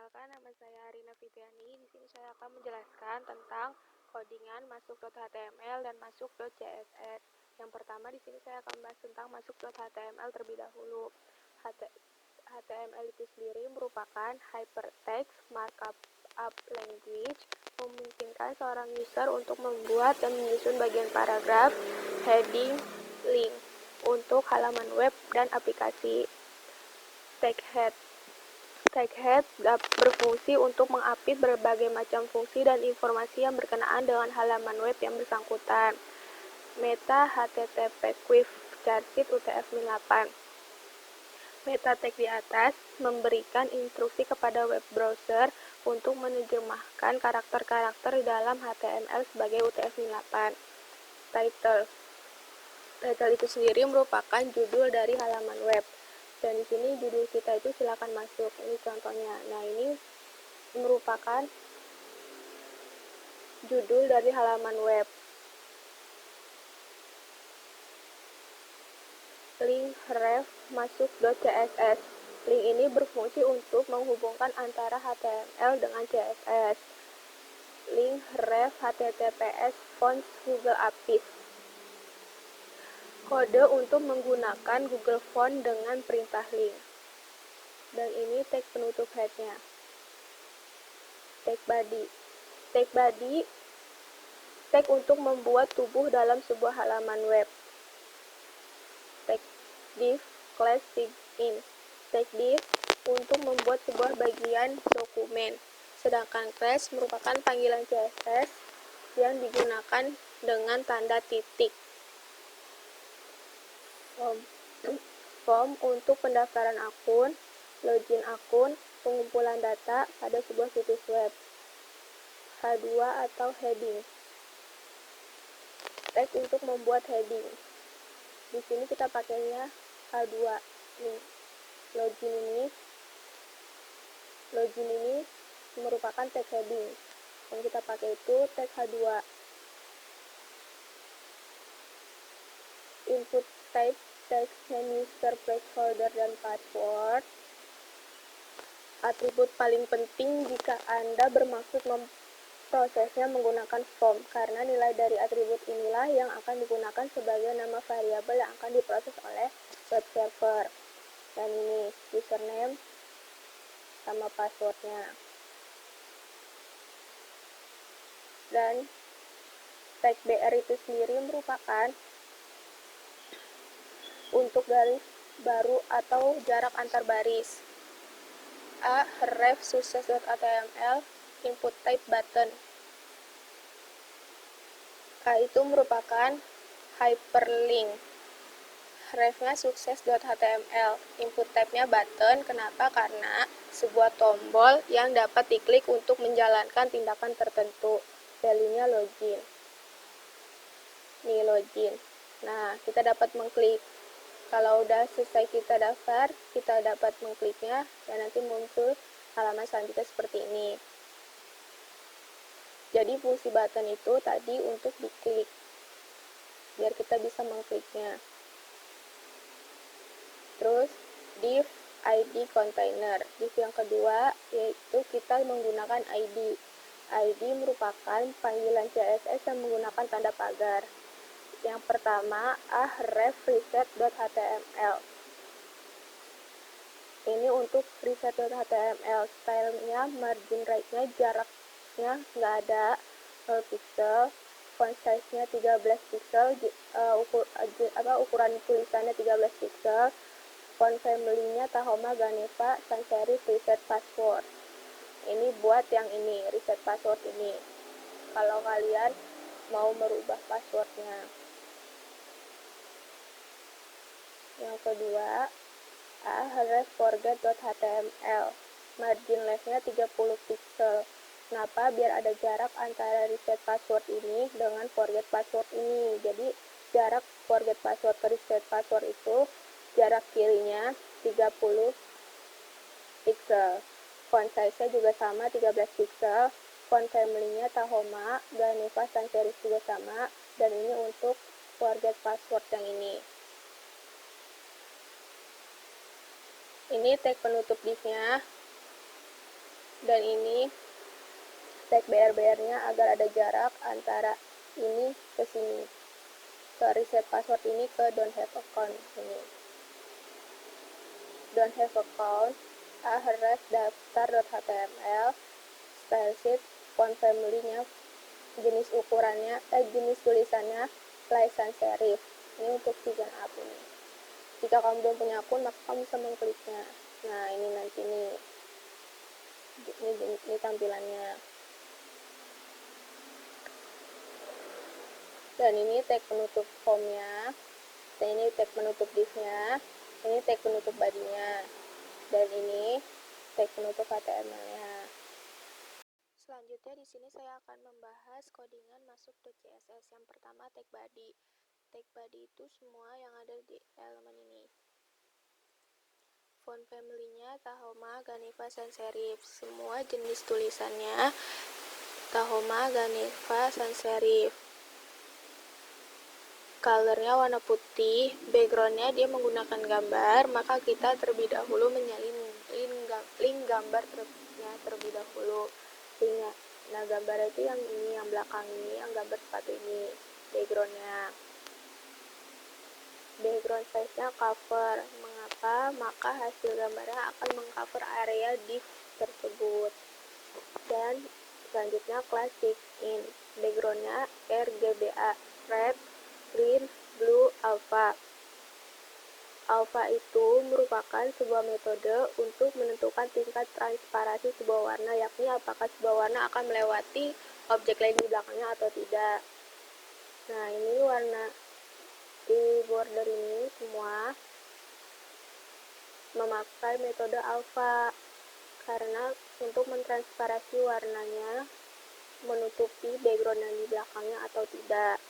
Perkenalkan, nama saya Arina Fitriani. Di sini saya akan menjelaskan tentang codingan masuk.html dan masuk.css. Yang pertama, di sini saya akan membahas tentang masuk.html terlebih dahulu. HTML itu sendiri merupakan hypertext markup language, memungkinkan seorang user untuk membuat dan menyusun bagian paragraf, heading, link untuk halaman web dan aplikasi. Taghead berfungsi untuk mengupdate berbagai macam fungsi dan informasi yang berkenaan dengan halaman web yang bersangkutan. Meta HTTP Quick Charsit UTF-8. Meta tag di atas memberikan instruksi kepada web browser untuk menerjemahkan karakter-karakter di dalam HTML sebagai UTF-8. Title itu sendiri merupakan judul dari halaman web. Dan di sini judul kita itu silakan masuk. Ini contohnya. Nah, ini merupakan judul dari halaman web. Link ref masuk.css. Link ini berfungsi untuk menghubungkan antara HTML dengan CSS. Link ref HTTPS fonts Google APIs. Kode untuk menggunakan Google Font dengan perintah link. Dan ini tag penutup headnya. Tag body, tag untuk membuat tubuh dalam sebuah halaman web. Tag div class sign. Tag div untuk membuat sebuah bagian dokumen. Sedangkan class merupakan panggilan CSS yang digunakan dengan tanda titik. Form untuk pendaftaran akun, login akun, pengumpulan data pada sebuah situs web. H2 atau heading. Tag untuk membuat heading. Di sini kita pakainya H2. Nih, login ini merupakan tag heading. Yang kita pakai itu tag H2. Input type text name, user, placeholder, dan password. Atribut paling penting jika Anda bermaksud memprosesnya menggunakan form, karena nilai dari atribut inilah yang akan digunakan sebagai nama variabel yang akan diproses oleh web server. Dan ini username sama passwordnya. Dan tag BR itu sendiri merupakan untuk garis baru atau jarak antar baris. A. Ref success.html input type button. K itu merupakan hyperlink. Refnya success.html, input type-nya button. Kenapa? Karena sebuah tombol yang dapat diklik untuk menjalankan tindakan tertentu. Value-nya login. Nih login. Nah, kita dapat mengklik. Kalau udah selesai kita daftar, kita dapat mengkliknya dan nanti muncul halaman selanjutnya seperti ini. Jadi fungsi button itu tadi untuk diklik, biar kita bisa mengkliknya. Terus div ID container. Div yang kedua yaitu kita menggunakan ID. ID merupakan panggilan CSS yang menggunakan tanda pagar. Yang pertama, ref reset.html. Ini untuk reset.html. Stylenya, margin right-nya, jaraknya nggak ada 0 pixel. Font size-nya 13 pixel. Ukuran tulisannya 13 pixel. Font family-nya Tahoma, Ganeva, sans serif, reset password. Ini buat yang ini, reset password ini. Kalau kalian mau merubah passwordnya. Yang kedua, ref forget.html. Margin left-nya 30 pixel. Kenapa? Biar ada jarak antara reset password ini dengan forget password ini. Jadi, jarak forget password ke reset password itu jarak kirinya 30 pixel. Font size-nya juga sama 13 pixel. Font family-nya Tahoma, Ganeva, sans serif juga sama. Dan ini untuk forget password yang ini. Ini tag penutup div-nya. Dan ini tag BR-nya agar ada jarak antara ini ke sini, ke reset password ini ke don't have account ini. Don't have account, href daftar.html, style sheet, font family-nya, jenis ukurannya, jenis tulisannya, fly sans serif. Ini untuk season up ini. Jika kamu belum punya akun, maka kamu bisa mengkliknya. Nah, ini nanti nih. Ini tampilannya. Dan ini tag penutup formnya. Dan ini tag penutup div-nya. Ini tag penutup body-nya. Dan ini tag penutup HTML-nya. Selanjutnya di sini saya akan membahas codingan masuk ke CSS. Yang pertama tag body. Tag body itu semua yang ada di elemen ini. Font family-nya Tahoma, Ganiva, sans serif. Semua jenis tulisannya Tahoma, Ganiva, sans serif. Colornya warna putih. Background-nya dia menggunakan gambar, maka kita terlebih dahulu menyalin link gambar terlebih dahulu. Linknya. Nah, gambar itu yang ini, yang belakang ini, yang gambar sepatu ini. Background-nya. Background size-nya cover. Mengapa? Maka hasil gambarnya akan mengcover area div tersebut. Dan selanjutnya classic in. Background-nya RGBA, red, green, blue, alpha. Alpha itu merupakan sebuah metode untuk menentukan tingkat transparansi sebuah warna, yakni apakah sebuah warna akan melewati objek lain di belakangnya atau tidak. Nah, ini warna di border ini semua memakai metode alpha karena untuk mentransparansi warnanya menutupi background yang di belakangnya atau tidak.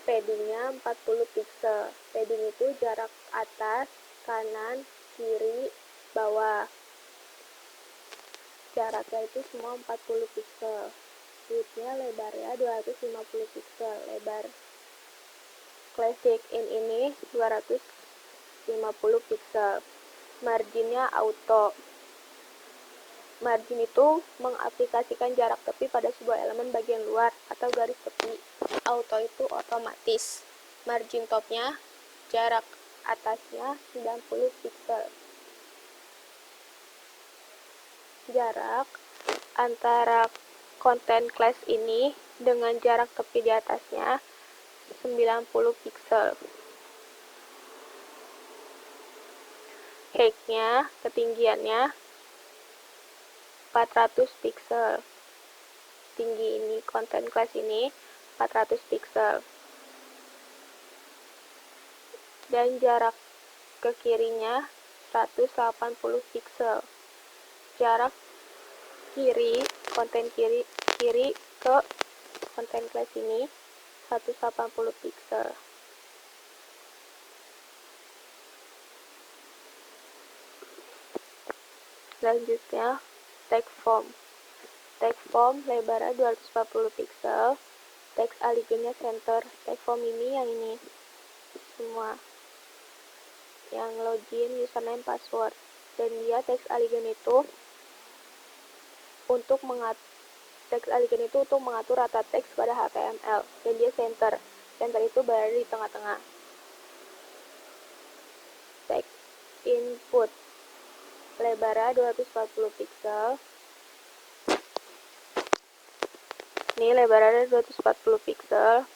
Paddingnya 40 pixel. Padding itu jarak atas, kanan, kiri, bawah. Jaraknya itu semua 40 pixel. Width-nya lebarnya 250 pixel. Lebar classic in ini 250 pixel. Marginnya auto. Margin itu mengaplikasikan jarak tepi pada sebuah elemen bagian luar atau garis tepi. Auto itu otomatis. Margin topnya, jarak atasnya 90 pixel. Jarak antara content class ini dengan jarak tepi di atasnya 90 pixel. Height-nya, ketinggiannya 400 pixel. Tinggi ini, content class ini 400 pixel. Dan jarak ke kirinya 180 pixel. Jarak kiri, konten kiri ke content class ini 180 pixel. Selanjutnya text form. Text form lebarnya 240 pixel. Text alignnya center. Text form ini yang ini semua, yang login, username, password. Dan dia text align itu untuk mengatur rata teks pada HTML. Dan dia center. Center itu berada di tengah-tengah. Text input lebarnya 240 pixel. Ini lebarnya 240 pixel.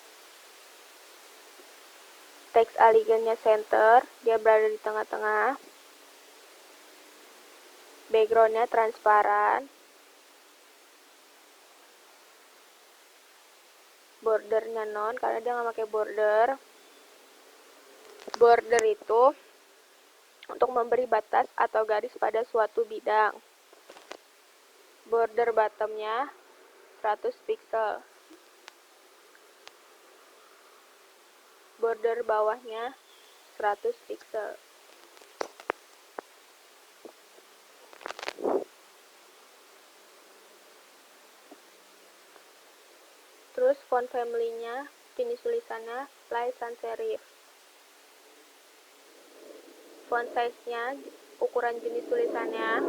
Text alignnya center, dia berada di tengah-tengah. Backgroundnya transparan. Bordernya non, karena dia nggak pakai border. Border itu untuk memberi batas atau garis pada suatu bidang. Border bottomnya 100 pixel. Border bawahnya 100 pixel. Terus font family-nya, jenis tulisannya fly sans serif. Font size-nya ukuran jenis tulisannya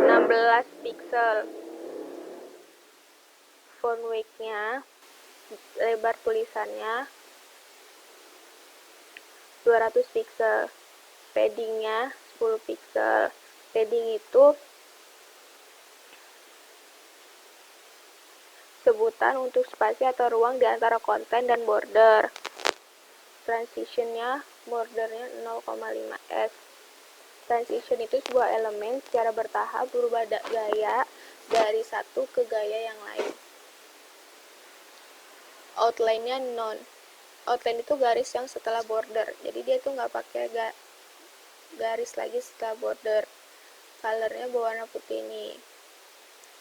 16 pixel. Font weight-nya, lebar tulisannya 200 pixel. Padding-nya 10 pixel. Padding itu sebutan untuk spasi atau ruang di antara konten dan border. Transition-nya, bordernya 0,5 s. Transition itu sebuah elemen secara bertahap berubah gaya dari satu ke gaya yang lain. Outline-nya none. Outline itu garis yang setelah border, jadi dia tuh nggak pakai garis lagi setelah border. Colornya berwarna putih ini,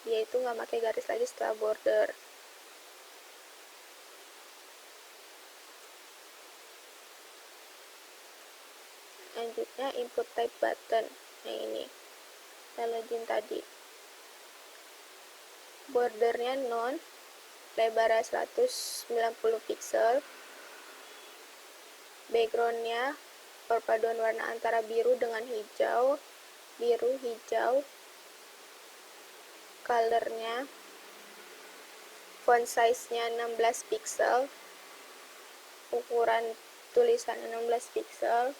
dia itu nggak pakai garis lagi setelah border. Selanjutnya input type button, yang ini saya login tadi. Bordernya none, lebarnya 190 pixel. Backgroundnya perpaduan warna antara biru dengan hijau, biru hijau. Colornya, font size-nya 16 pixel, ukuran tulisan 16 pixel.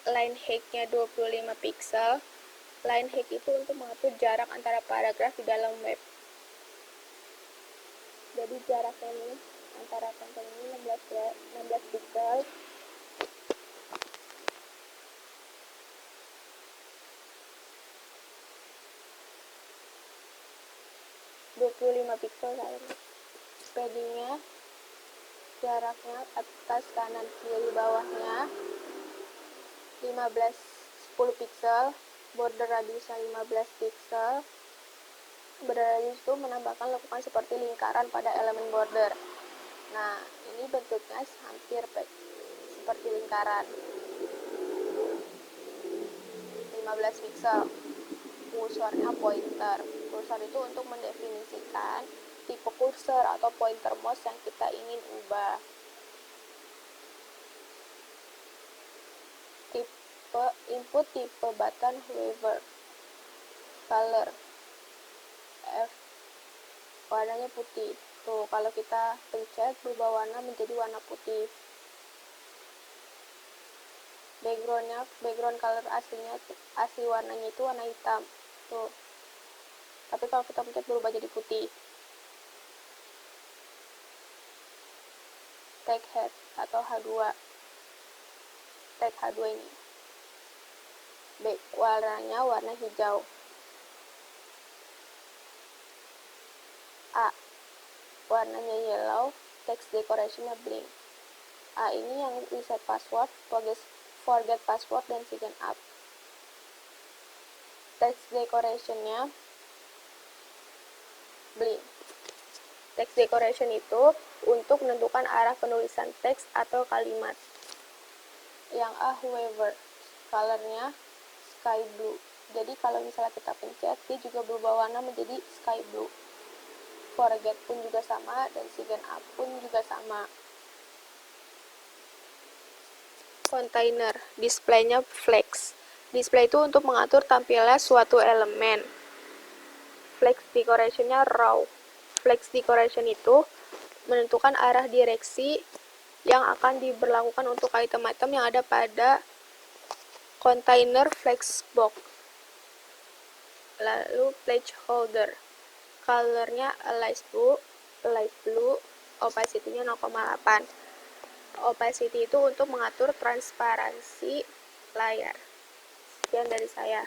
Line height-nya 25 pixel. Line height itu untuk mengatur jarak antara paragraf di dalam web. Jadi jaraknya ini antara konten ini 16 pixel. Pixel sayangnya. Paddingnya, jaraknya atas kanan kiri bawahnya 10 pixel. Border radiusnya 15 pixel. Border radius itu menambahkan lekukan seperti lingkaran pada elemen border. Nah, ini bentuknya hampir seperti lingkaran. 15 pixel. Kursornya pointer. Kursor itu untuk mendefinisikan tipe kursor atau pointer mouse yang kita ingin ubah. Input tipe button waiver. Color F, warnanya putih. Tuh, kalau kita pencet berubah warna menjadi warna putih. Background color asli warnanya itu warna hitam. Tuh. Tapi kalau kita pencet berubah jadi putih. Tag head atau H2. Tag H2 ini. Warnanya warna hijau. A, warnanya yellow, text decoration-nya blank. A ini yang reset password, forget password, dan sign up. Text decoration-nya blank. Text decoration itu untuk menentukan arah penulisan teks atau kalimat. Yang A, whoever, colornya sky blue. Jadi kalau misalnya kita pencet, dia juga berubah warna menjadi sky blue. Forget pun juga sama, dan sign up pun juga sama. Container, display-nya flex. Display itu untuk mengatur tampilnya suatu elemen. Flex decoration-nya raw. Flex decoration itu menentukan arah direksi yang akan diberlakukan untuk item-item yang ada pada container flexbox. Lalu placeholder, colornya light blue, opacity-nya 0,8. Opacity itu untuk mengatur transparansi layar. Sekian dari saya.